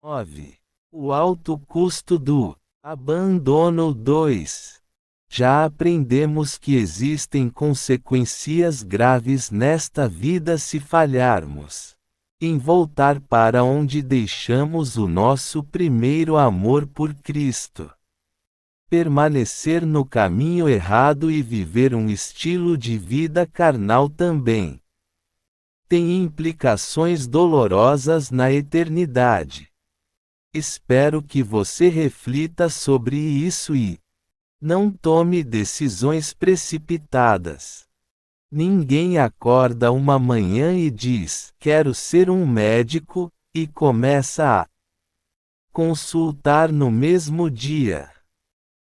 9. O alto custo do abandono. 2. Já aprendemos que existem consequências graves nesta vida se falharmos em voltar para onde deixamos o nosso primeiro amor por Cristo. Permanecer no caminho errado e viver um estilo de vida carnal também tem implicações dolorosas na eternidade. Espero que você reflita sobre isso e não tome decisões precipitadas. Ninguém acorda uma manhã e diz: "Quero ser um médico", e começa a consultar no mesmo dia.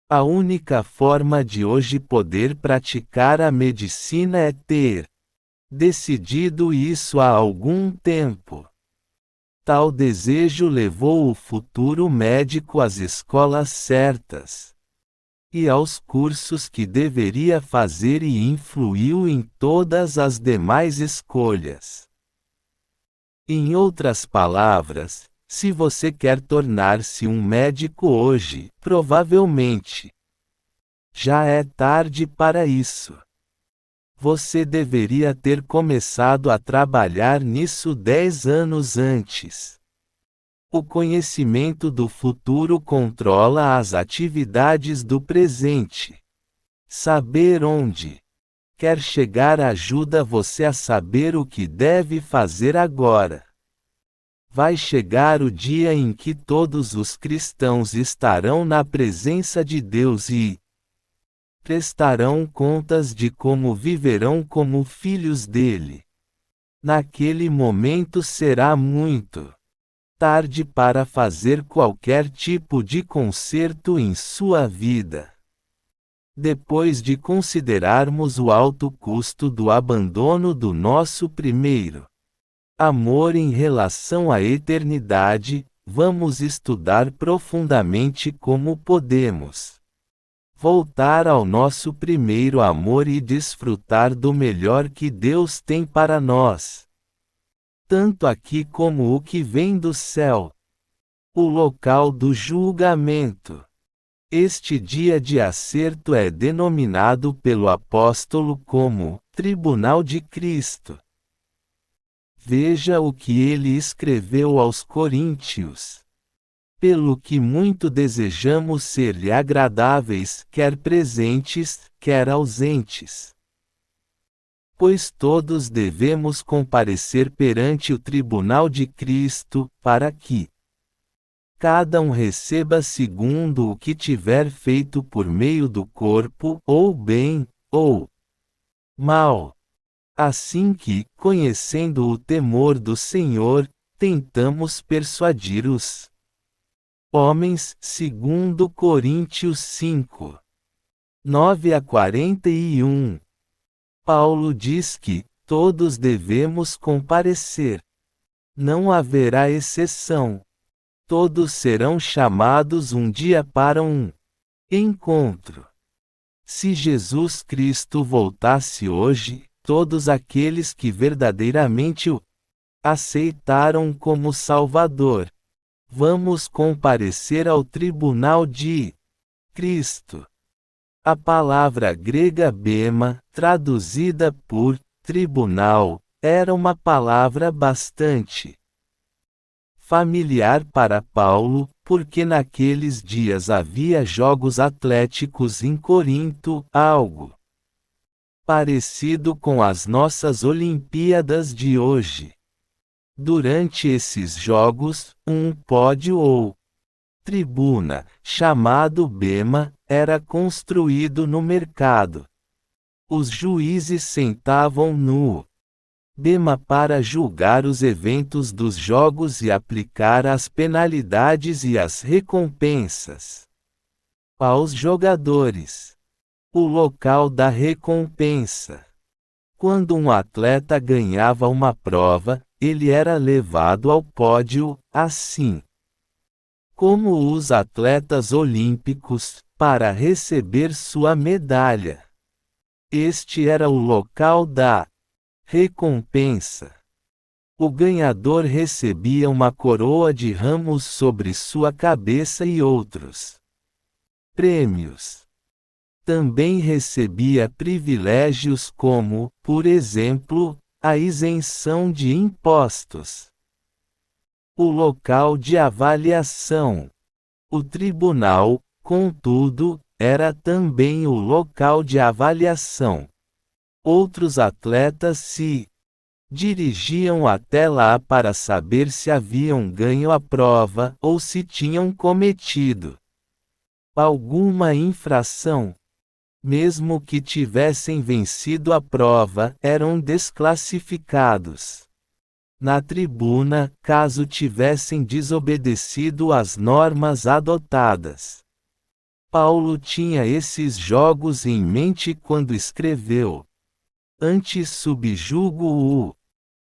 A única forma de hoje poder praticar a medicina é ter decidido isso há algum tempo. Tal desejo levou o futuro médico às escolas certas e aos cursos que deveria fazer e influiu em todas as demais escolhas. Em outras palavras, se você quer tornar-se um médico hoje, provavelmente já é tarde para isso. Você deveria ter começado a trabalhar nisso 10 anos antes. O conhecimento do futuro controla as atividades do presente. Saber onde quer chegar ajuda você a saber o que deve fazer agora. Vai chegar o dia em que todos os cristãos estarão na presença de Deus e prestarão contas de como viverão como filhos dele. Naquele momento será muito tarde para fazer qualquer tipo de conserto em sua vida. Depois de considerarmos o alto custo do abandono do nosso primeiro amor em relação à eternidade, vamos estudar profundamente como podemos voltar ao nosso primeiro amor e desfrutar do melhor que Deus tem para nós, tanto aqui como o que vem do céu, o local do julgamento. Este dia de acerto é denominado pelo apóstolo como Tribunal de Cristo. Veja o que ele escreveu aos Coríntios. Pelo que muito desejamos ser-lhe agradáveis, quer presentes, quer ausentes. Pois todos devemos comparecer perante o tribunal de Cristo, para que cada um receba segundo o que tiver feito por meio do corpo, ou bem, ou mal. Assim que, conhecendo o temor do Senhor, tentamos persuadir os homens, segundo Coríntios 5, 9-41. Paulo diz que todos devemos comparecer. Não haverá exceção. Todos serão chamados um dia para um encontro. Se Jesus Cristo voltasse hoje, todos aqueles que verdadeiramente o aceitaram como Salvador, vamos comparecer ao tribunal de Cristo. A palavra grega bema, traduzida por tribunal, era uma palavra bastante familiar para Paulo, porque naqueles dias havia jogos atléticos em Corinto, algo parecido com as nossas Olimpíadas de hoje. Durante esses jogos, um pódio ou tribuna, chamado bema, era construído no mercado. Os juízes sentavam no bema para julgar os eventos dos jogos e aplicar as penalidades e as recompensas aos jogadores. O local da recompensa. Quando um atleta ganhava uma prova, ele era levado ao pódio, assim como os atletas olímpicos, para receber sua medalha. Este era o local da recompensa. O ganhador recebia uma coroa de ramos sobre sua cabeça e outros prêmios. Também recebia privilégios como, por exemplo, a isenção de impostos. O local de avaliação. O tribunal, contudo, era também o local de avaliação. Outros atletas se dirigiam até lá para saber se haviam ganho a prova ou se tinham cometido alguma infração. Mesmo que tivessem vencido a prova, eram desclassificados na tribuna, caso tivessem desobedecido às normas adotadas. Paulo tinha esses jogos em mente quando escreveu: Antes subjugo o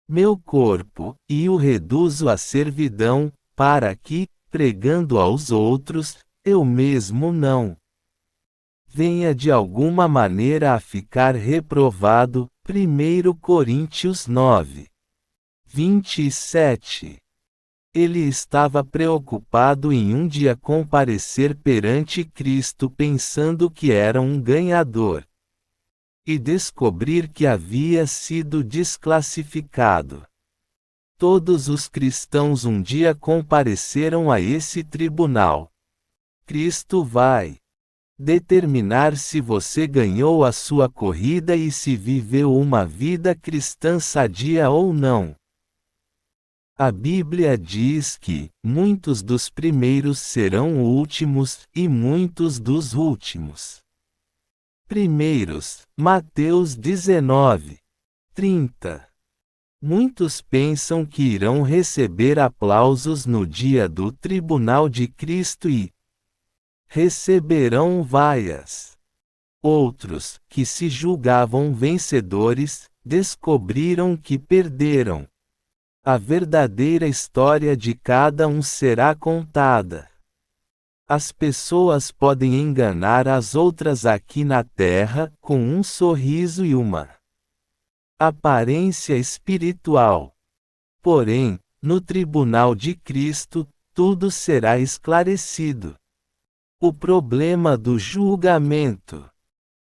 meu corpo, e o reduzo à servidão, para que, pregando aos outros, eu mesmo não venha de alguma maneira a ficar reprovado. 1 Coríntios 9, 27. Ele estava preocupado em um dia comparecer perante Cristo pensando que era um ganhador. E descobrir que havia sido desclassificado. Todos os cristãos um dia compareceram a esse tribunal. Cristo vai determinar se você ganhou a sua corrida e se viveu uma vida cristã sadia ou não. A Bíblia diz que muitos dos primeiros serão últimos e muitos dos últimos primeiros. Mateus 19, 30. Muitos pensam que irão receber aplausos no dia do tribunal de Cristo e receberão vaias. Outros, que se julgavam vencedores, descobriram que perderam. A verdadeira história de cada um será contada. As pessoas podem enganar as outras aqui na terra, com um sorriso e uma aparência espiritual. Porém, no tribunal de Cristo, tudo será esclarecido. O problema do julgamento.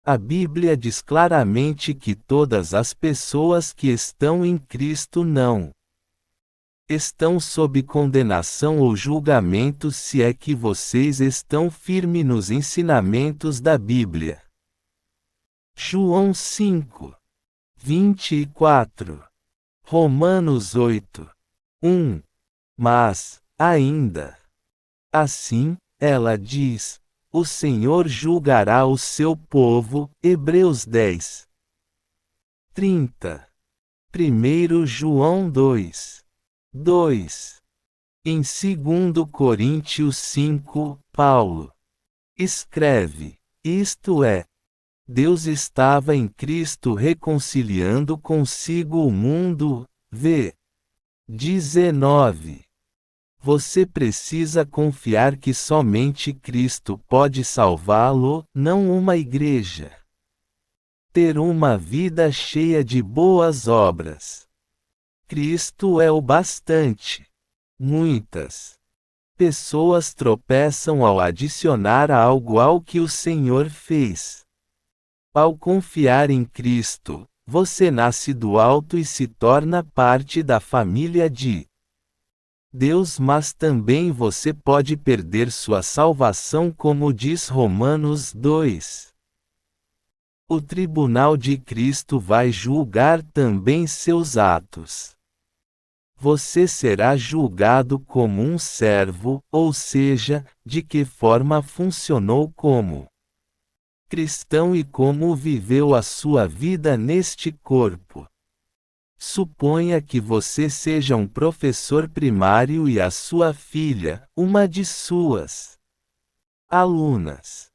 A Bíblia diz claramente que todas as pessoas que estão em Cristo não estão sob condenação ou julgamento se é que vocês estão firmes nos ensinamentos da Bíblia. João 5, 24. Romanos 8, 1. Mas, ainda assim, ela diz: o Senhor julgará o seu povo. Hebreus 10, 30. 1 João 2, 2. Em 2 Coríntios 5, Paulo escreve: isto é, Deus estava em Cristo reconciliando consigo o mundo. V. 19. Você precisa confiar que somente Cristo pode salvá-lo, não uma igreja. Ter uma vida cheia de boas obras. Cristo é o bastante. Muitas pessoas tropeçam ao adicionar algo ao que o Senhor fez. Ao confiar em Cristo, você nasce do alto e se torna parte da família de Deus, mas também você pode perder sua salvação, como diz Romanos 2. O tribunal de Cristo vai julgar também seus atos. Você será julgado como um servo, ou seja, de que forma funcionou como cristão e como viveu a sua vida neste corpo. Suponha que você seja um professor primário e a sua filha, uma de suas alunas.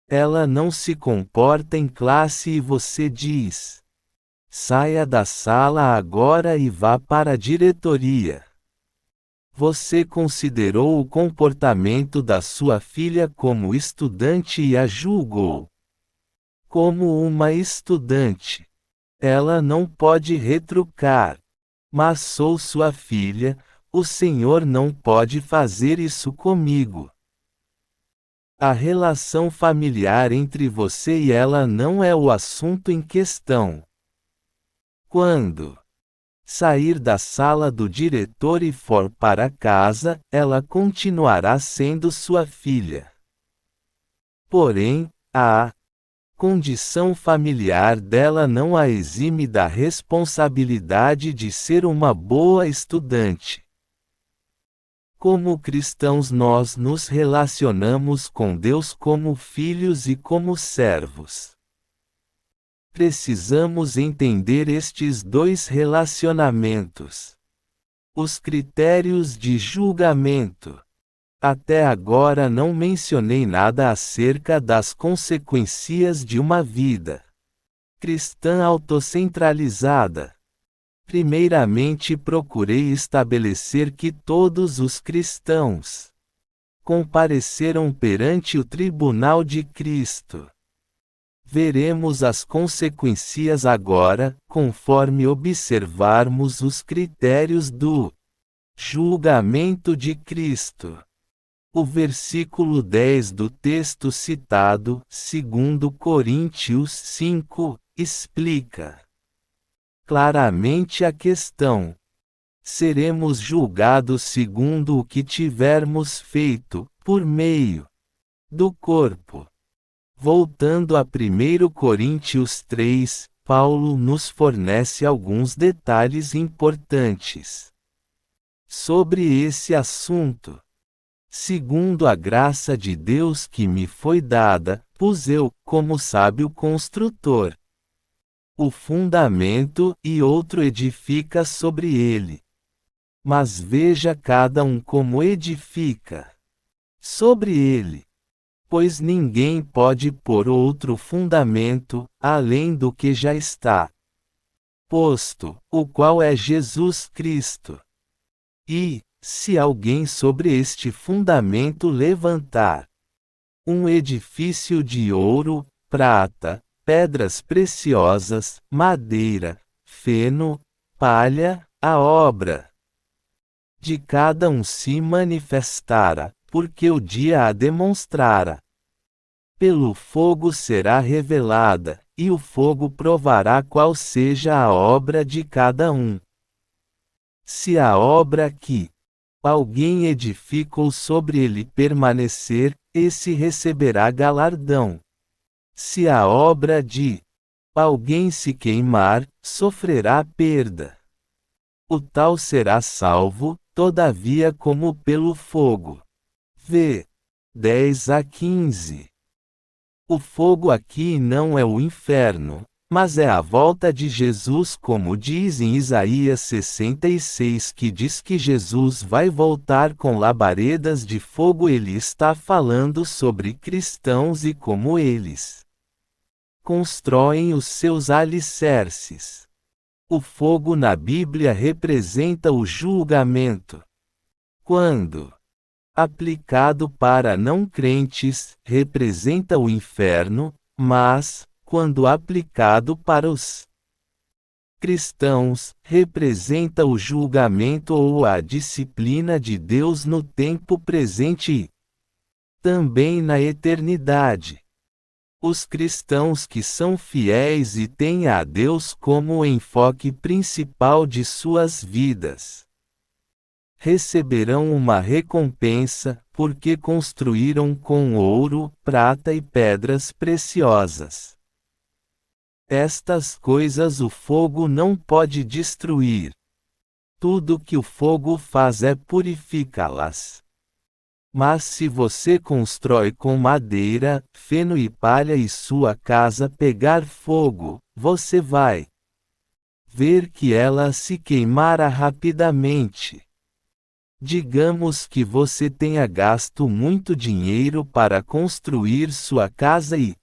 Ela não se comporta em classe e você diz: saia da sala agora e vá para a diretoria. Você considerou o comportamento da sua filha como estudante e a julgou como uma estudante. Ela não pode retrucar. Mas sou sua filha, o Senhor não pode fazer isso comigo. A relação familiar entre você e ela não é o assunto em questão. Quando sair da sala do diretor e for para casa, ela continuará sendo sua filha. Porém, a condição familiar dela não a exime da responsabilidade de ser uma boa estudante. Como cristãos, nós nos relacionamos com Deus como filhos e como servos. Precisamos entender estes dois relacionamentos. Os critérios de julgamento. Até agora não mencionei nada acerca das consequências de uma vida cristã autocentralizada. Primeiramente procurei estabelecer que todos os cristãos compareceram perante o tribunal de Cristo. Veremos as consequências agora, conforme observarmos os critérios do julgamento de Cristo. O versículo 10 do texto citado, 2 Coríntios 5, explica claramente a questão. Seremos julgados segundo o que tivermos feito, por meio do corpo. Voltando a 1 Coríntios 3, Paulo nos fornece alguns detalhes importantes sobre esse assunto. Segundo a graça de Deus que me foi dada, pus eu, como sábio construtor, o fundamento, e outro edifica sobre ele. Mas veja cada um como edifica sobre ele. Pois ninguém pode pôr outro fundamento, além do que já está posto, o qual é Jesus Cristo. E, se alguém sobre este fundamento levantar um edifício de ouro, prata, pedras preciosas, madeira, feno, palha, a obra de cada um se manifestará, porque o dia a demonstrará. Pelo fogo será revelada, e o fogo provará qual seja a obra de cada um. Se a obra que alguém edificou sobre ele permanecer, esse receberá galardão. Se a obra de alguém se queimar, sofrerá perda. O tal será salvo, todavia, como pelo fogo. V. 10 a 15. O fogo aqui não é o inferno, mas é a volta de Jesus, como diz em Isaías 66, que diz que Jesus vai voltar com labaredas de fogo. Ele está falando sobre cristãos e como eles constroem os seus alicerces. O fogo na Bíblia representa o julgamento. Quando aplicado para não crentes, representa o inferno, mas, quando aplicado para os cristãos, representa o julgamento ou a disciplina de Deus no tempo presente e também na eternidade. Os cristãos que são fiéis e têm a Deus como o enfoque principal de suas vidas receberão uma recompensa, porque construíram com ouro, prata e pedras preciosas. Estas coisas o fogo não pode destruir. Tudo que o fogo faz é purificá-las. Mas se você constrói com madeira, feno e palha e sua casa pegar fogo, você vai ver que ela se queimará rapidamente. Digamos que você tenha gasto muito dinheiro para construir sua casa e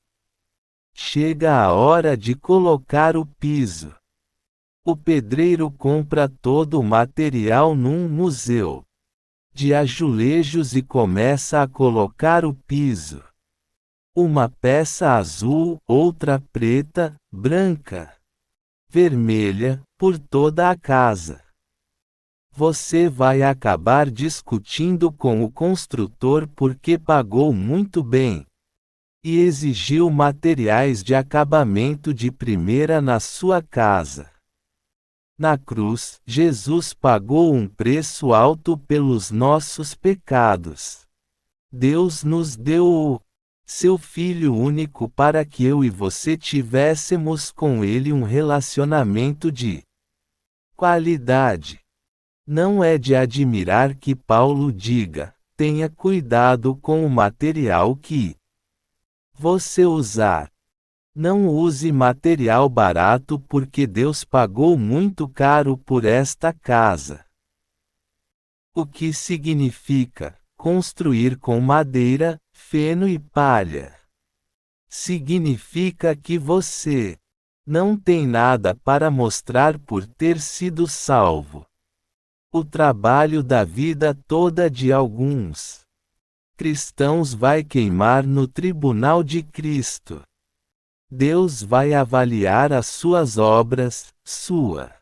chega a hora de colocar o piso. O pedreiro compra todo o material num museu de azulejos e começa a colocar o piso. Uma peça azul, outra preta, branca, vermelha, por toda a casa. você vai acabar discutindo com o construtor porque pagou muito bem e exigiu materiais de acabamento de primeira na sua casa. Na cruz, Jesus pagou um preço alto pelos nossos pecados. Deus nos deu o seu Filho único para que eu e você tivéssemos com Ele um relacionamento de qualidade. Não é de admirar que Paulo diga: tenha cuidado com o material que você usar. Não use material barato porque Deus pagou muito caro por esta casa. O que significa construir com madeira, feno e palha? Significa que você não tem nada para mostrar por ter sido salvo. O trabalho da vida toda de alguns cristãos vai queimar no tribunal de Cristo. Deus vai avaliar as suas obras, sua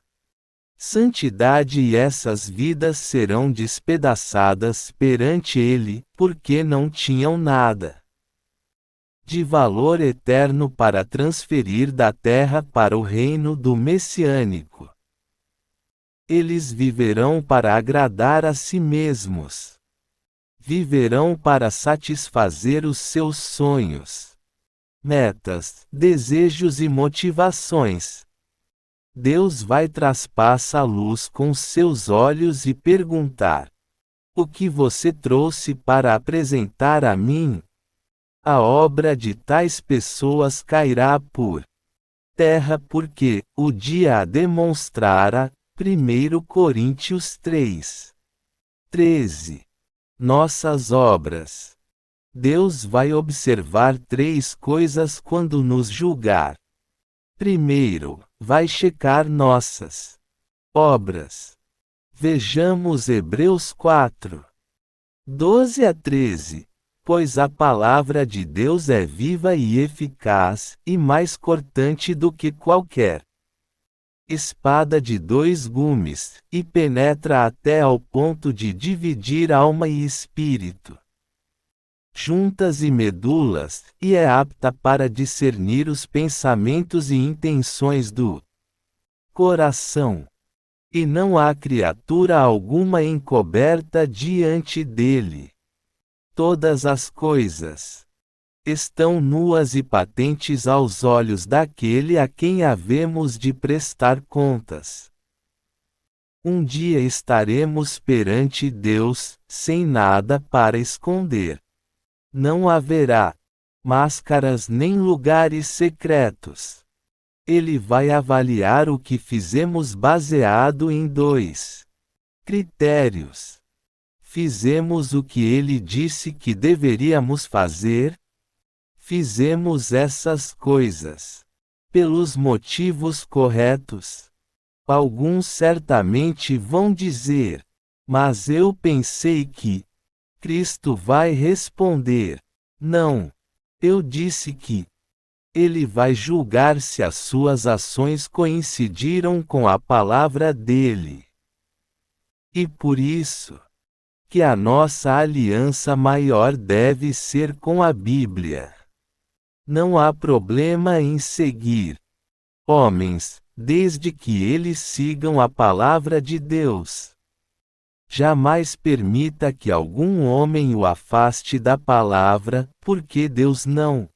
santidade, e essas vidas serão despedaçadas perante Ele, porque não tinham nada de valor eterno para transferir da terra para o reino do messiânico. Eles viverão para agradar a si mesmos. Viverão para satisfazer os seus sonhos, metas, desejos e motivações. Deus vai traspassa a luz com seus olhos e perguntar: o que você trouxe para apresentar a mim? A obra de tais pessoas cairá por terra porque o dia a demonstrara. 1 Coríntios 3:13. Nossas obras. Deus vai observar três coisas quando nos julgar. Primeiro, vai checar nossas obras. Vejamos Hebreus 4:12-13. Pois a palavra de Deus é viva e eficaz, e mais cortante do que qualquer espada de dois gumes, e penetra até ao ponto de dividir alma e espírito, juntas e medulas, e é apta para discernir os pensamentos e intenções do coração. E não há criatura alguma encoberta diante dele. Todas as coisas estão nuas e patentes aos olhos daquele a quem havemos de prestar contas. Um dia estaremos perante Deus, sem nada para esconder. Não haverá máscaras nem lugares secretos. Ele vai avaliar o que fizemos baseado em dois critérios. Fizemos o que ele disse que deveríamos fazer? Fizemos essas coisas pelos motivos corretos? Alguns certamente vão dizer: mas eu pensei que. Cristo vai responder: não. Eu disse que. Ele vai julgar se as suas ações coincidiram com a palavra dele. E por isso, que a nossa aliança maior deve ser com a Bíblia. Não há problema em seguir homens, desde que eles sigam a palavra de Deus. Jamais permita que algum homem o afaste da palavra, porque Deus não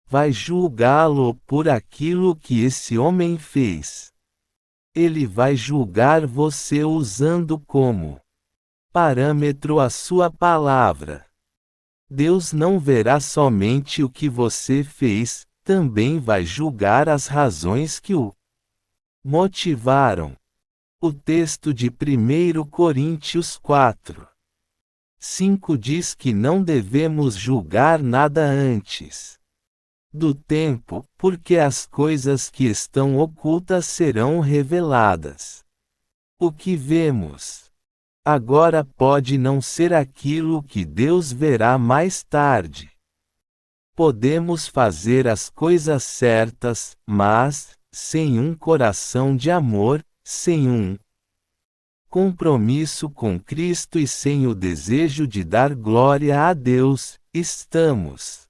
vai julgá-lo por aquilo que esse homem fez. Ele vai julgar você usando como parâmetro a sua palavra. Deus não verá somente o que você fez, também vai julgar as razões que o motivaram. O texto de 1 Coríntios 4:5 diz que não devemos julgar nada antes do tempo, porque as coisas que estão ocultas serão reveladas. O que vemos agora pode não ser aquilo que Deus verá mais tarde. Podemos fazer as coisas certas, mas, sem um coração de amor, sem um compromisso com Cristo e sem o desejo de dar glória a Deus, estamos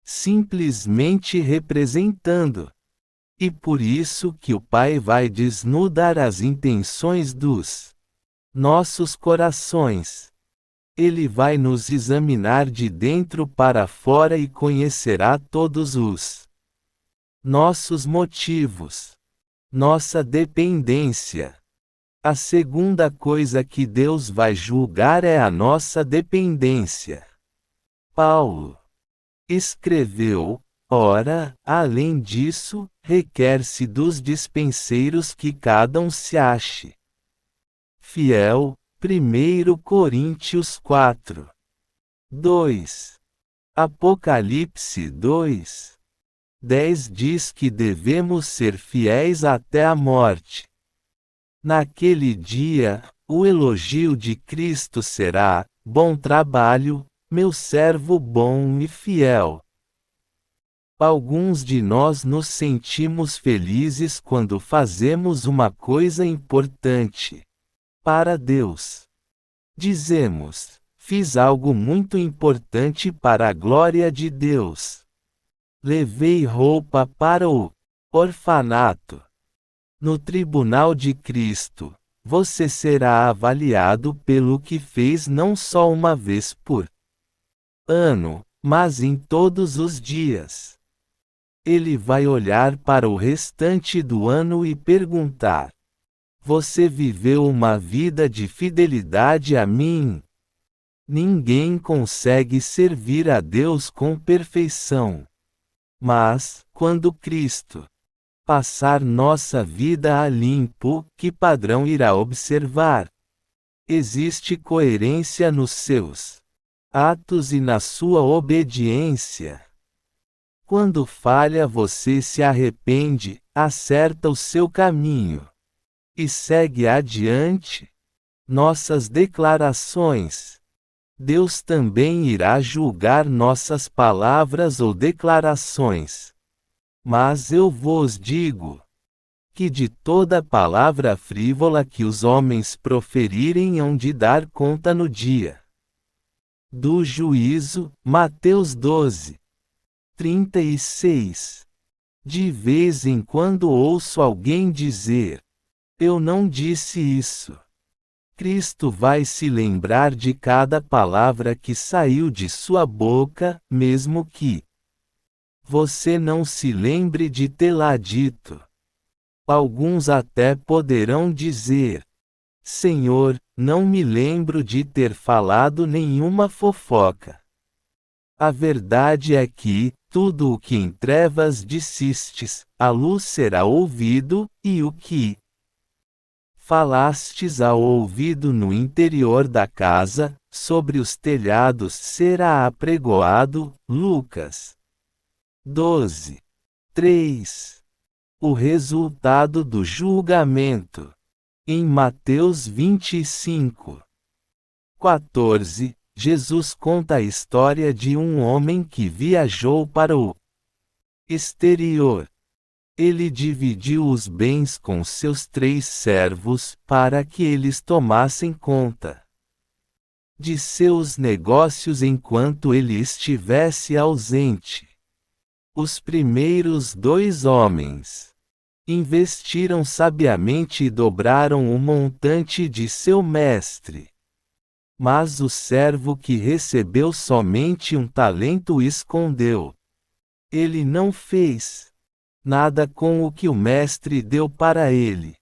simplesmente representando. E por isso que o Pai vai desnudar as intenções dos nossos corações. Ele vai nos examinar de dentro para fora e conhecerá todos os nossos motivos, nossa dependência. A segunda coisa que Deus vai julgar é a nossa dependência. Paulo escreveu: ora, além disso, requer-se dos dispenseiros que cada um se ache fiel. 1 Coríntios 4. 2. Apocalipse 2. 10 diz que devemos ser fiéis até a morte. Naquele dia, o elogio de Cristo será: bom trabalho, meu servo bom e fiel. Alguns de nós nos sentimos felizes quando fazemos uma coisa importante para Deus. Dizemos: fiz algo muito importante para a glória de Deus. Levei roupa para o orfanato. No tribunal de Cristo, você será avaliado pelo que fez não só uma vez por ano, mas em todos os dias. Ele vai olhar para o restante do ano e perguntar: você viveu uma vida de fidelidade a mim? Ninguém consegue servir a Deus com perfeição. Mas, quando Cristo passar nossa vida a limpo, que padrão irá observar? Existe coerência nos seus atos e na sua obediência. Quando falha, você se arrepende, acerta o seu caminho e segue adiante. Nossas declarações. Deus também irá julgar nossas palavras ou declarações. Mas eu vos digo que de toda palavra frívola que os homens proferirem hão de dar conta no dia do juízo. Mateus 12. 36. De vez em quando ouço alguém dizer: eu não disse isso. Cristo vai se lembrar de cada palavra que saiu de sua boca, mesmo que você não se lembre de tê-la dito. Alguns até poderão dizer: Senhor, não me lembro de ter falado nenhuma fofoca. A verdade é que, tudo o que em trevas dissestes, à luz será ouvido, e o que falastes ao ouvido no interior da casa, sobre os telhados será apregoado. Lucas 12. 3. O resultado do julgamento. Em Mateus 25. 14, Jesus conta a história de um homem que viajou para o exterior. Ele dividiu os bens com seus 3 servos, para que eles tomassem conta de seus negócios enquanto ele estivesse ausente. Os primeiros 2 homens investiram sabiamente e dobraram o montante de seu mestre. Mas o servo que recebeu somente um talento escondeu. Ele não fez nada com o que o mestre deu para ele.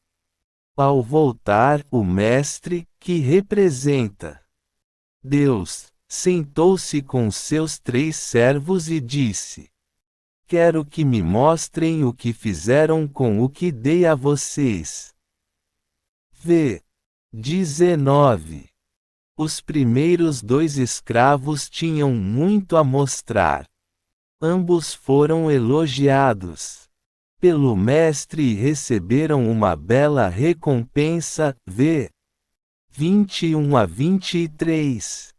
Ao voltar, o mestre, que representa Deus, sentou-se com seus 3 servos e disse: quero que me mostrem o que fizeram com o que dei a vocês. V. 19. Os primeiros 2 escravos tinham muito a mostrar. Ambos foram elogiados pelo mestre e receberam uma bela recompensa. V. 21 a 23.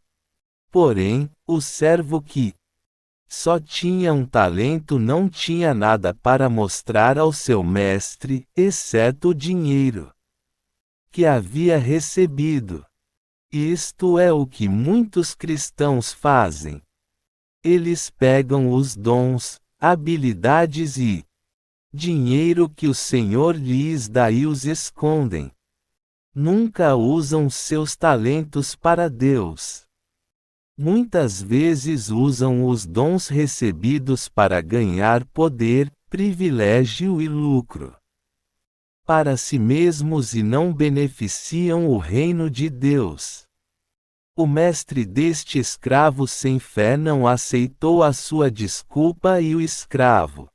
Porém, o servo que só tinha um talento não tinha nada para mostrar ao seu mestre, exceto o dinheiro que havia recebido. Isto é o que muitos cristãos fazem. Eles pegam os dons, habilidades e dinheiro que o Senhor lhes dá e os escondem. Nunca usam seus talentos para Deus. Muitas vezes usam os dons recebidos para ganhar poder, privilégio e lucro para si mesmos e não beneficiam o reino de Deus. O mestre deste escravo sem fé não aceitou a sua desculpa e o escravo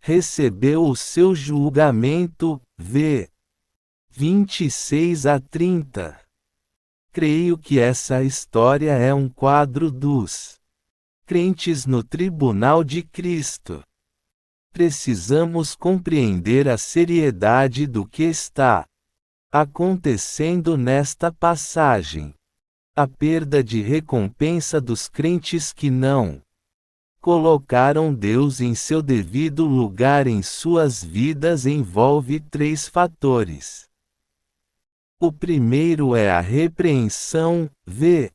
recebeu o seu julgamento. V. 26 a 30. Creio que essa história é um quadro dos crentes no tribunal de Cristo. Precisamos compreender a seriedade do que está acontecendo nesta passagem. A perda de recompensa dos crentes que não colocaram Deus em seu devido lugar em suas vidas envolve 3 fatores. O primeiro é a repreensão, v.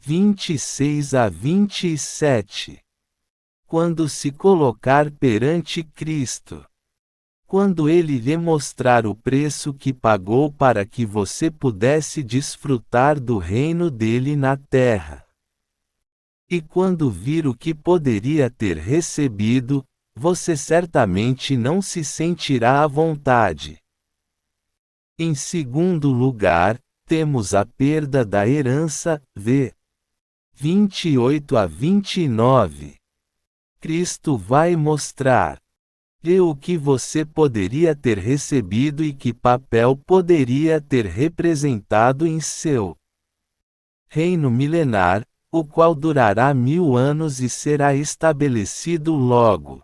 26 a 27. Quando se colocar perante Cristo. Quando Ele lhe mostrar o preço que pagou para que você pudesse desfrutar do reino dele na terra. E quando vir o que poderia ter recebido, você certamente não se sentirá à vontade. Em segundo lugar, temos a perda da herança, v. 28 a 29. Cristo vai mostrar-lhe o que você poderia ter recebido e que papel poderia ter representado em seu reino milenar, o qual durará 1000 anos e será estabelecido logo.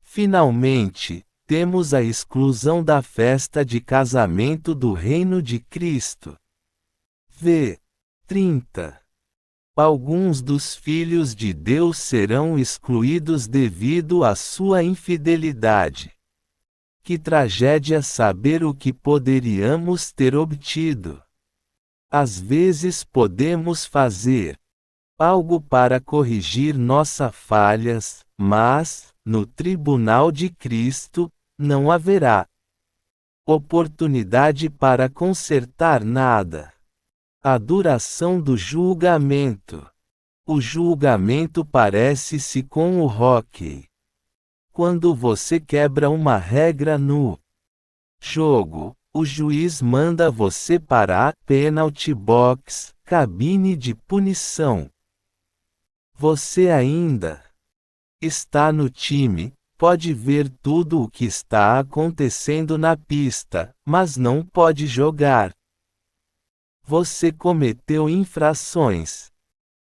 Finalmente, temos a exclusão da festa de casamento do reino de Cristo. V. 30. Alguns dos filhos de Deus serão excluídos devido à sua infidelidade. Que tragédia saber o que poderíamos ter obtido. Às vezes podemos fazer algo para corrigir nossas falhas, mas, no tribunal de Cristo, não haverá oportunidade para consertar nada. A duração do julgamento. O julgamento parece-se com o hóquei. Quando você quebra uma regra no jogo, o juiz manda você para a penalty box, cabine de punição. Você ainda está no time, pode ver tudo o que está acontecendo na pista, mas não pode jogar. Você cometeu infrações.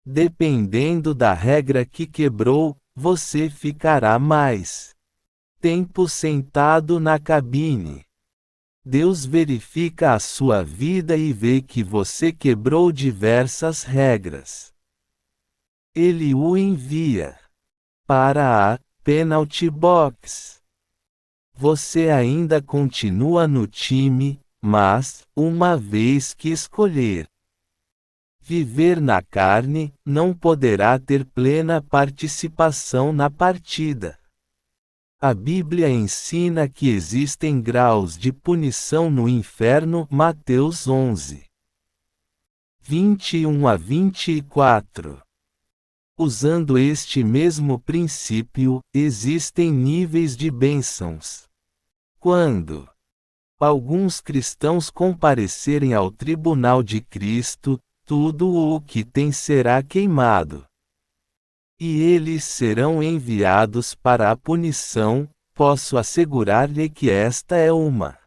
Dependendo da regra que quebrou, você ficará mais tempo sentado na cabine. Deus verifica a sua vida e vê que você quebrou diversas regras. Ele o envia para a penalty box. Você ainda continua no time, mas, uma vez que escolher viver na carne, não poderá ter plena participação na partida. A Bíblia ensina que existem graus de punição no inferno. Mateus 11, 21 a 24. Usando este mesmo princípio, existem níveis de bênçãos. Quando alguns cristãos comparecerem ao tribunal de Cristo, tudo o que tem será queimado. E eles serão enviados para a punição. Posso assegurar-lhe que esta é uma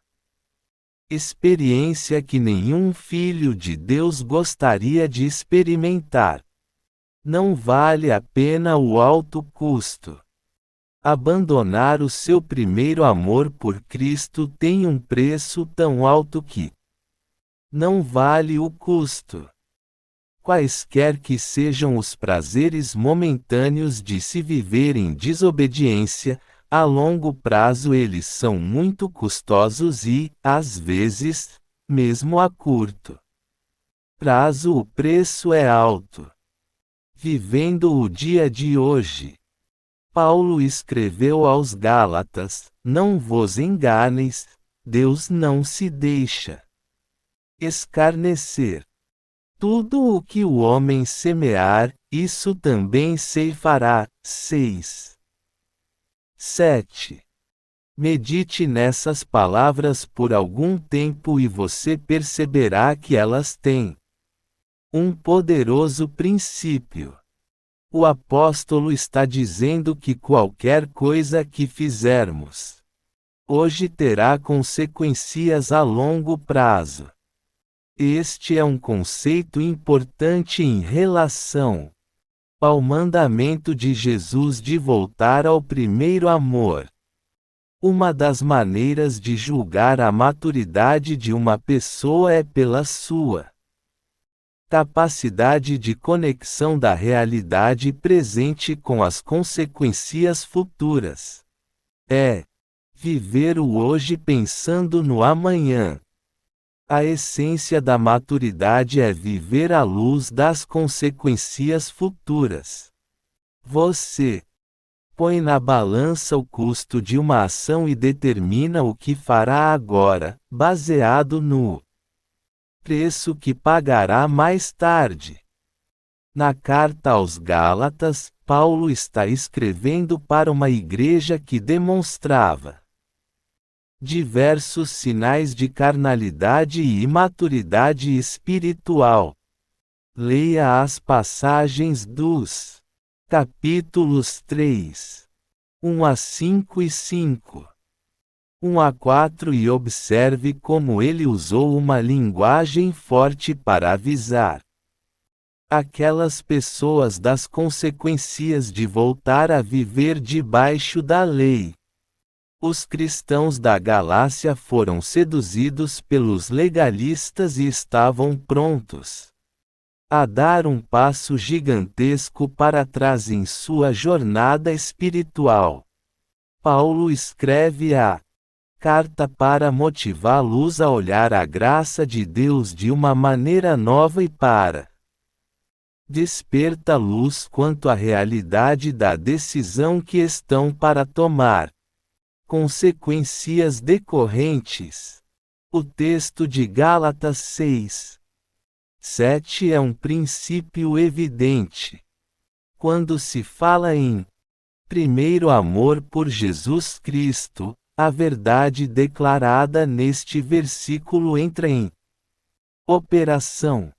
experiência que nenhum filho de Deus gostaria de experimentar. Não vale a pena o alto custo. Abandonar o seu primeiro amor por Cristo tem um preço tão alto que não vale o custo. Quaisquer que sejam os prazeres momentâneos de se viver em desobediência, a longo prazo eles são muito custosos e, às vezes, mesmo a curto prazo o preço é alto. Vivendo o dia de hoje, Paulo escreveu aos Gálatas: não vos enganeis, Deus não se deixa escarnecer. Tudo o que o homem semear, isso também ceifará. 6. 7. Medite nessas palavras por algum tempo e você perceberá que elas têm um poderoso princípio. O apóstolo está dizendo que qualquer coisa que fizermos hoje terá consequências a longo prazo. Este é um conceito importante em relação ao mandamento de Jesus de voltar ao primeiro amor. Uma das maneiras de julgar a maturidade de uma pessoa é pela sua capacidade de conexão da realidade presente com as consequências futuras. É viver o hoje pensando no amanhã. A essência da maturidade é viver à luz das consequências futuras. Você põe na balança o custo de uma ação e determina o que fará agora, baseado no preço que pagará mais tarde. Na carta aos Gálatas, Paulo está escrevendo para uma igreja que demonstrava diversos sinais de carnalidade e imaturidade espiritual. Leia as passagens dos capítulos 3, 1 a 5 e 5. 1 a 4 e observe como ele usou uma linguagem forte para avisar aquelas pessoas das consequências de voltar a viver debaixo da lei. Os cristãos da Galácia foram seduzidos pelos legalistas e estavam prontos a dar um passo gigantesco para trás em sua jornada espiritual. Paulo escreve a carta para motivá-los a olhar a graça de Deus de uma maneira nova e para desperta-luz quanto à realidade da decisão que estão para tomar. Consequências decorrentes. O texto de Gálatas 6, 7 é um princípio evidente. Quando se fala em primeiro amor por Jesus Cristo, a verdade declarada neste versículo entra em operação.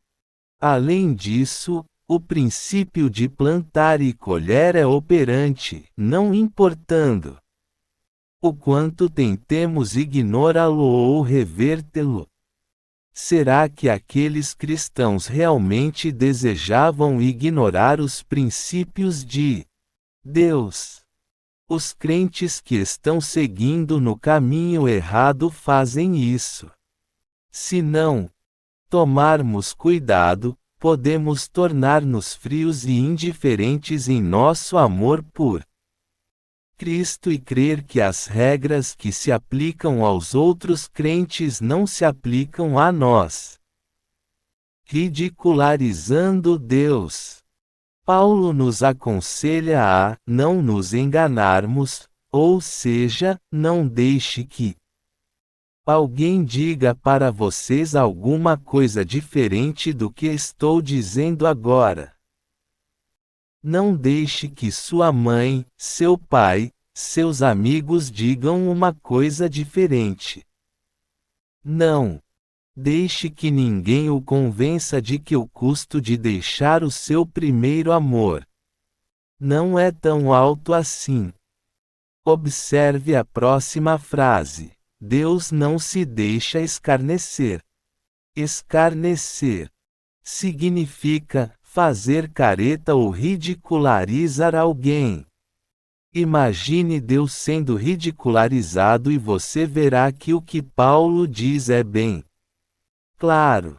Além disso, o princípio de plantar e colher é operante, não importando o quanto tentemos ignorá-lo ou revertê-lo. Será que aqueles cristãos realmente desejavam ignorar os princípios de Deus? Os crentes que estão seguindo no caminho errado fazem isso. Se não tomarmos cuidado, podemos tornar-nos frios e indiferentes em nosso amor por Cristo e crer que as regras que se aplicam aos outros crentes não se aplicam a nós. Ridicularizando Deus. Paulo nos aconselha a não nos enganarmos, ou seja, não deixe que alguém diga para vocês alguma coisa diferente do que estou dizendo agora. Não deixe que sua mãe, seu pai, seus amigos digam uma coisa diferente. Não deixe que ninguém o convença de que o custo de deixar o seu primeiro amor não é tão alto assim. Observe a próxima frase. Deus não se deixa escarnecer. Escarnecer significa fazer careta ou ridicularizar alguém. Imagine Deus sendo ridicularizado e você verá que o que Paulo diz é bem claro.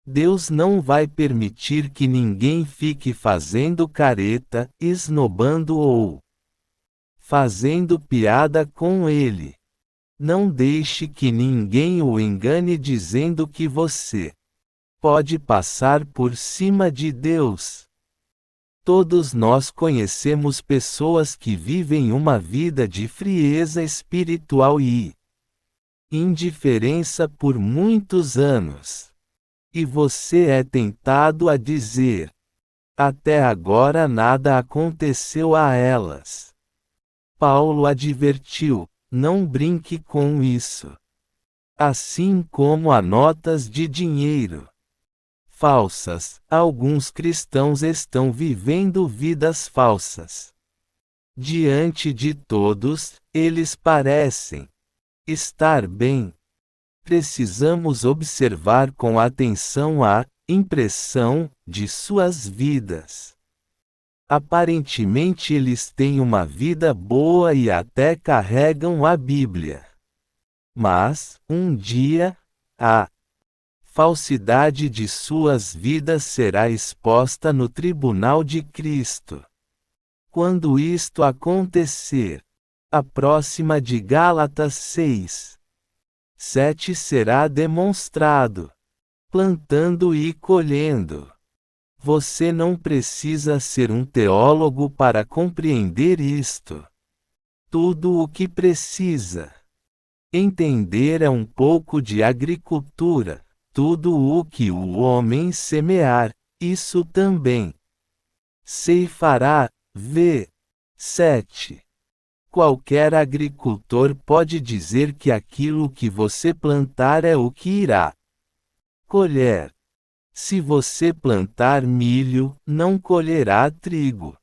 Deus não vai permitir que ninguém fique fazendo careta, esnobando ou fazendo piada com ele. Não deixe que ninguém o engane dizendo que você pode passar por cima de Deus. Todos nós conhecemos pessoas que vivem uma vida de frieza espiritual e indiferença por muitos anos. E você é tentado a dizer: até agora nada aconteceu a elas. Paulo advertiu: não brinque com isso. Assim como há notas de dinheiro falsas, alguns cristãos estão vivendo vidas falsas. Diante de todos, eles parecem estar bem. Precisamos observar com atenção a impressão de suas vidas. Aparentemente eles têm uma vida boa e até carregam a Bíblia. Mas, um dia, a falsidade de suas vidas será exposta no tribunal de Cristo. Quando isto acontecer, a próxima de Gálatas 6:7 será demonstrado. Plantando e colhendo. Você não precisa ser um teólogo para compreender isto. Tudo o que precisa entender é um pouco de agricultura. Tudo o que o homem semear, isso também ceifará. V. 7. Qualquer agricultor pode dizer que aquilo que você plantar é o que irá colher. Se você plantar milho, não colherá trigo.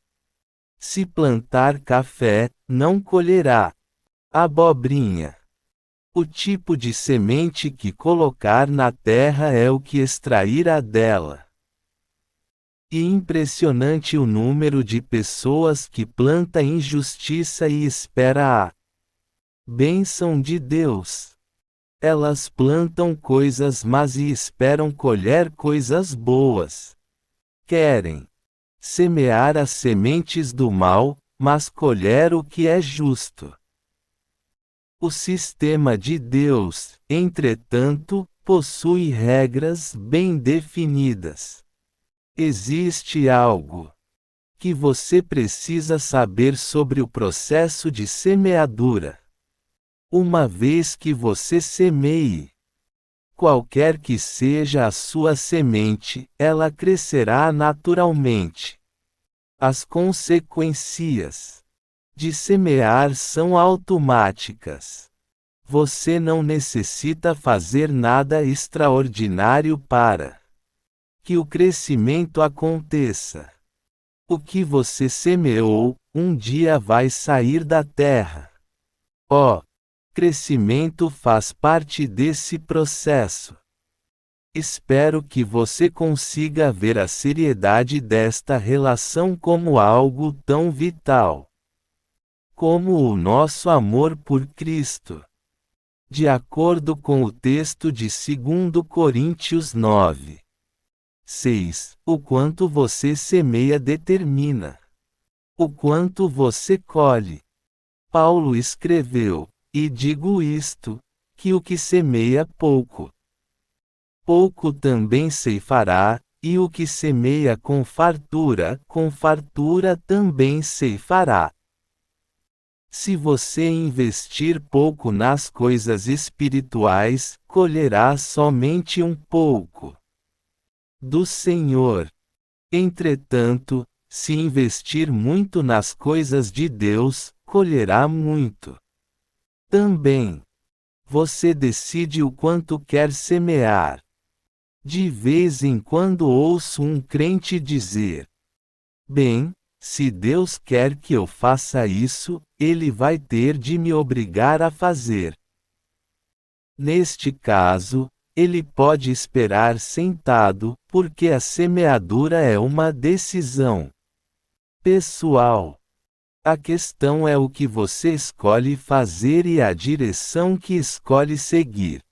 Se plantar café, não colherá abobrinha. O tipo de semente que colocar na terra é o que extrairá dela. E impressionante o número de pessoas que planta injustiça e espera a bênção de Deus. Elas plantam coisas más e esperam colher coisas boas. Querem semear as sementes do mal, mas colher o que é justo. O sistema de Deus, entretanto, possui regras bem definidas. Existe algo que você precisa saber sobre o processo de semeadura. Uma vez que você semeie, qualquer que seja a sua semente, ela crescerá naturalmente. As consequências de semear são automáticas. Você não necessita fazer nada extraordinário para que o crescimento aconteça. O que você semeou, um dia vai sair da terra. Crescimento faz parte desse processo. Espero que você consiga ver a seriedade desta relação como algo tão vital como o nosso amor por Cristo. De acordo com o texto de 2 Coríntios 9:6, o quanto você semeia determina o quanto você colhe. Paulo escreveu: e digo isto, que o que semeia pouco também ceifará, e o que semeia com fartura também ceifará. Se você investir pouco nas coisas espirituais, colherá somente um pouco do Senhor. Entretanto, se investir muito nas coisas de Deus, colherá muito também. Você decide o quanto quer semear. De vez em quando ouço um crente dizer: bem, se Deus quer que eu faça isso, Ele vai ter de me obrigar a fazer. Neste caso, ele pode esperar sentado, porque a semeadura é uma decisão pessoal. A questão é o que você escolhe fazer e a direção que escolhe seguir.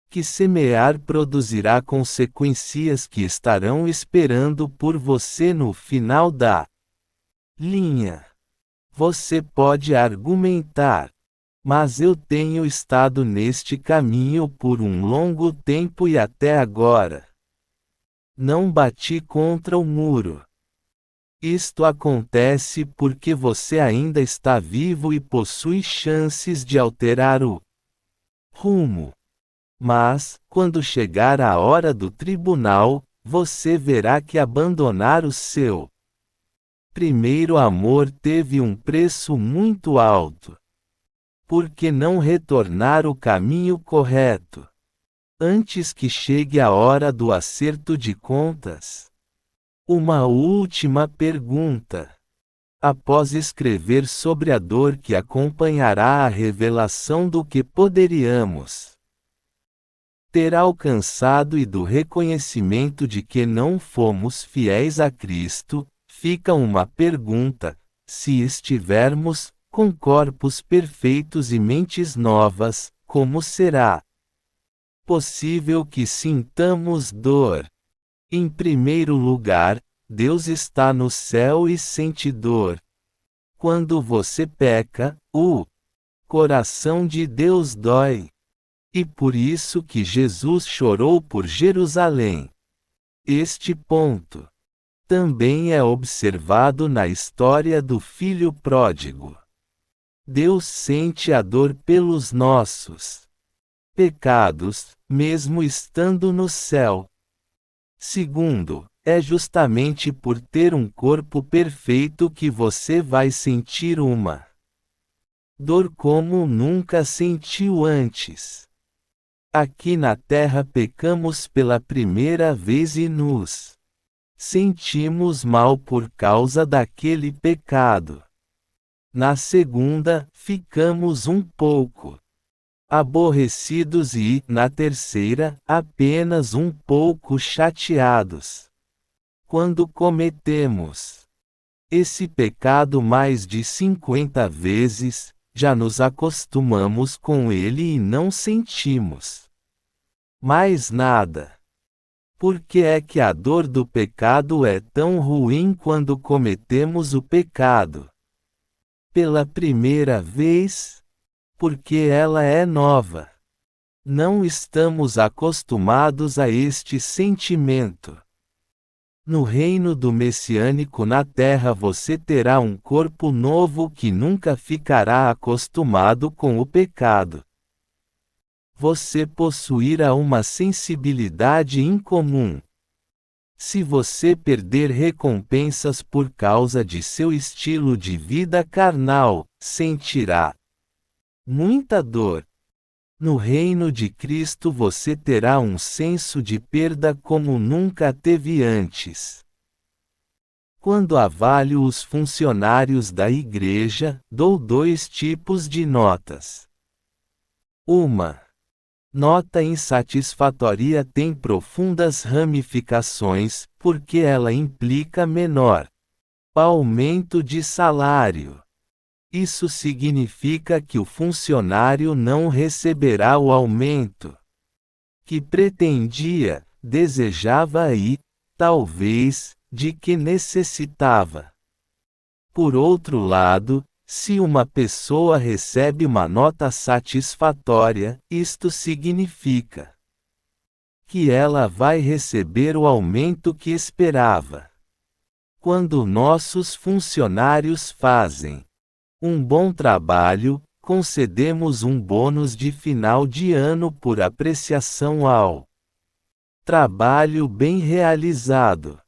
Que semear produzirá consequências que estarão esperando por você no final da linha. Você pode argumentar. Mas eu tenho estado neste caminho por um longo tempo e até agora não bati contra o muro. Isto acontece porque você ainda está vivo e possui chances de alterar o rumo. Mas, quando chegar a hora do tribunal, você verá que abandonar o seu primeiro amor teve um preço muito alto. Por que não retornar o caminho correto? Antes que chegue a hora do acerto de contas? Uma última pergunta. Após escrever sobre a dor que acompanhará a revelação do que poderíamos ter alcançado e do reconhecimento de que não fomos fiéis a Cristo, fica uma pergunta: se estivermos com corpos perfeitos e mentes novas, como será possível que sintamos dor? Em primeiro lugar, Deus está no céu e sente dor. Quando você peca, o coração de Deus dói. E por isso que Jesus chorou por Jerusalém. Este ponto também é observado na história do filho pródigo. Deus sente a dor pelos nossos pecados, mesmo estando no céu. Segundo, é justamente por ter um corpo perfeito que você vai sentir uma dor como nunca sentiu antes. Aqui na Terra pecamos pela primeira vez e nos sentimos mal por causa daquele pecado. Na segunda, ficamos um pouco aborrecidos e, na terceira, apenas um pouco chateados. Quando cometemos esse pecado mais de 50 vezes, já nos acostumamos com ele e não sentimos mais nada. Por que é que a dor do pecado é tão ruim quando cometemos o pecado pela primeira vez? Porque ela é nova. Não estamos acostumados a este sentimento. No reino do messiânico na terra você terá um corpo novo que nunca ficará acostumado com o pecado. Você possuirá uma sensibilidade incomum. Se você perder recompensas por causa de seu estilo de vida carnal, sentirá muita dor. No reino de Cristo você terá um senso de perda como nunca teve antes. Quando avalio os funcionários da igreja, dou dois tipos de notas. Uma nota insatisfatória tem profundas ramificações, porque ela implica menor aumento de salário. Isso significa que o funcionário não receberá o aumento que pretendia, desejava e, talvez, de que necessitava. Por outro lado, se uma pessoa recebe uma nota satisfatória, isto significa que ela vai receber o aumento que esperava. Quando nossos funcionários fazem um bom trabalho, concedemos um bônus de final de ano por apreciação ao trabalho bem realizado.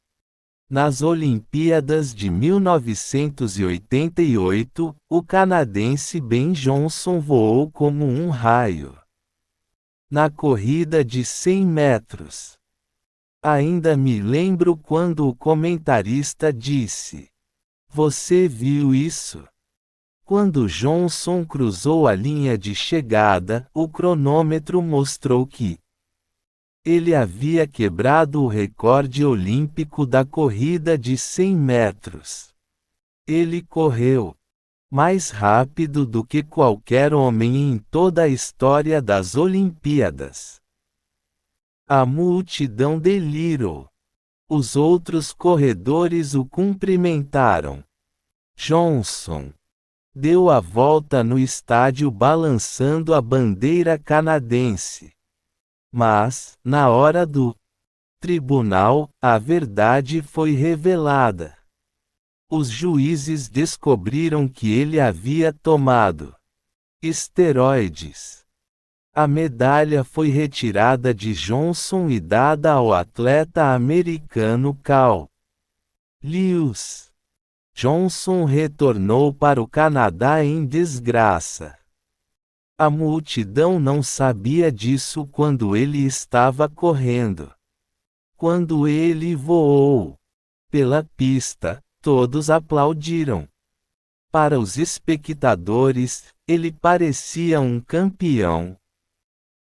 Nas Olimpíadas de 1988, o canadense Ben Johnson voou como um raio na corrida de 100 metros. Ainda me lembro quando o comentarista disse: "Você viu isso?" Quando Johnson cruzou a linha de chegada, o cronômetro mostrou que ele havia quebrado o recorde olímpico da corrida de 100 metros. Ele correu mais rápido do que qualquer homem em toda a história das Olimpíadas. A multidão delirou. Os outros corredores o cumprimentaram. Johnson deu a volta no estádio balançando a bandeira canadense. Mas, na hora do tribunal, a verdade foi revelada. Os juízes descobriram que ele havia tomado esteroides. A medalha foi retirada de Johnson e dada ao atleta americano Cal Lewis. Johnson retornou para o Canadá em desgraça. A multidão não sabia disso quando ele estava correndo. Quando ele voou pela pista, todos aplaudiram. Para os espectadores, ele parecia um campeão.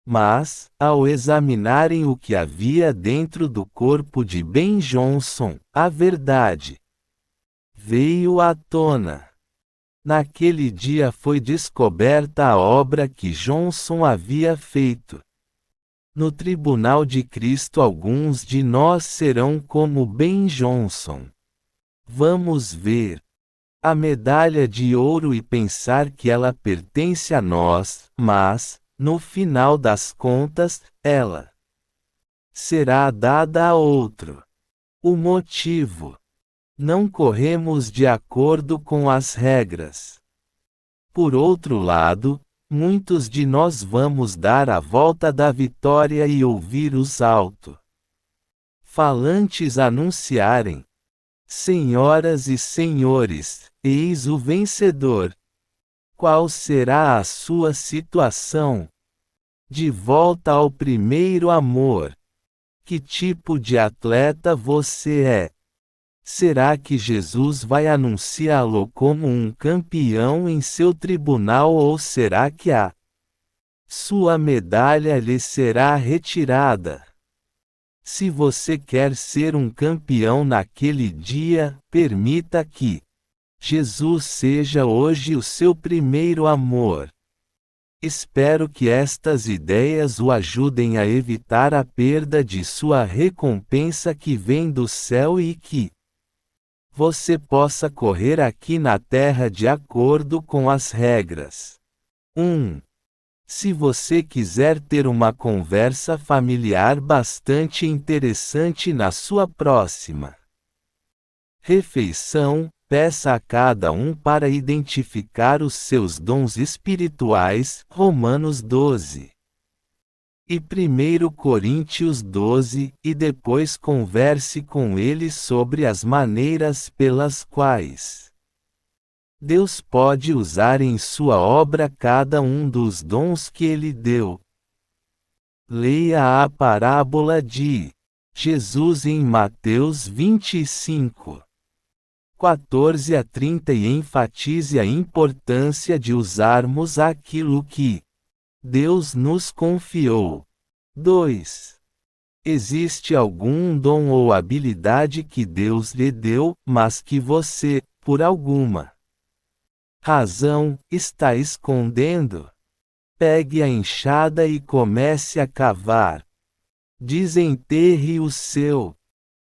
Mas, ao examinarem o que havia dentro do corpo de Ben Johnson, a verdade veio à tona. Naquele dia foi descoberta a obra que Johnson havia feito. No tribunal de Cristo alguns de nós serão como Ben Johnson. Vamos ver a medalha de ouro e pensar que ela pertence a nós, mas, no final das contas, ela será dada a outro. O motivo: não corremos de acordo com as regras. Por outro lado, muitos de nós vamos dar a volta da vitória e ouvir os alto-falantes anunciarem: Senhoras e senhores, eis o vencedor. Qual será a sua situação? De volta ao primeiro amor. Que tipo de atleta você é? Será que Jesus vai anunciá-lo como um campeão em seu tribunal ou será que a sua medalha lhe será retirada? Se você quer ser um campeão naquele dia, permita que Jesus seja hoje o seu primeiro amor. Espero que estas ideias o ajudem a evitar a perda de sua recompensa que vem do céu e que você possa correr aqui na terra de acordo com as regras. 1. Se você quiser ter uma conversa familiar bastante interessante na sua próxima refeição, peça a cada um para identificar os seus dons espirituais, Romanos 12. E 1 Coríntios 12, e depois converse com ele sobre as maneiras pelas quais Deus pode usar em sua obra cada um dos dons que ele deu. Leia a parábola de Jesus em Mateus 25. 14 a 30 e enfatize a importância de usarmos aquilo que Deus nos confiou. 2. Existe algum dom ou habilidade que Deus lhe deu, mas que você, por alguma razão, está escondendo? Pegue a enxada e comece a cavar. Desenterre o seu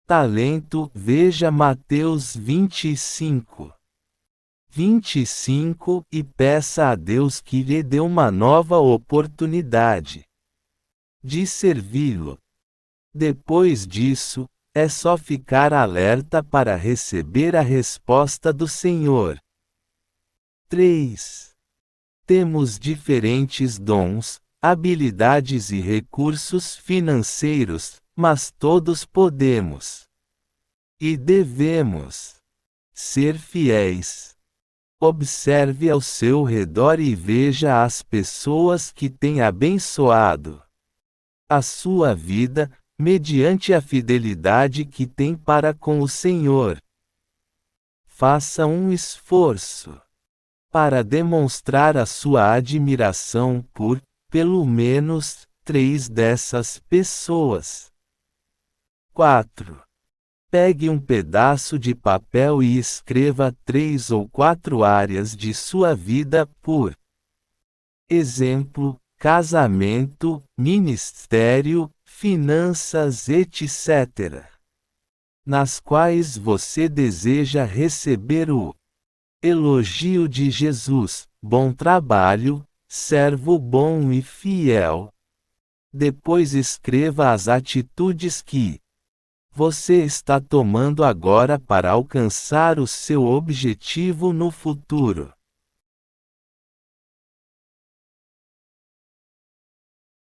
talento. Veja Mateus 25. 25 e peça a Deus que lhe dê uma nova oportunidade de servi-lo. Depois disso, é só ficar alerta para receber a resposta do Senhor. 3. Temos diferentes dons, habilidades e recursos financeiros, mas todos podemos e devemos ser fiéis. Observe ao seu redor e veja as pessoas que têm abençoado a sua vida, mediante a fidelidade que tem para com o Senhor. Faça um esforço para demonstrar a sua admiração por, pelo menos, 3 dessas pessoas. 4. Pegue um pedaço de papel e escreva 3 ou 4 áreas de sua vida, por exemplo, casamento, ministério, finanças, etc., nas quais você deseja receber o Elogio de Jesus: bom trabalho, servo bom e fiel. Depois escreva as atitudes que você está tomando agora para alcançar o seu objetivo no futuro.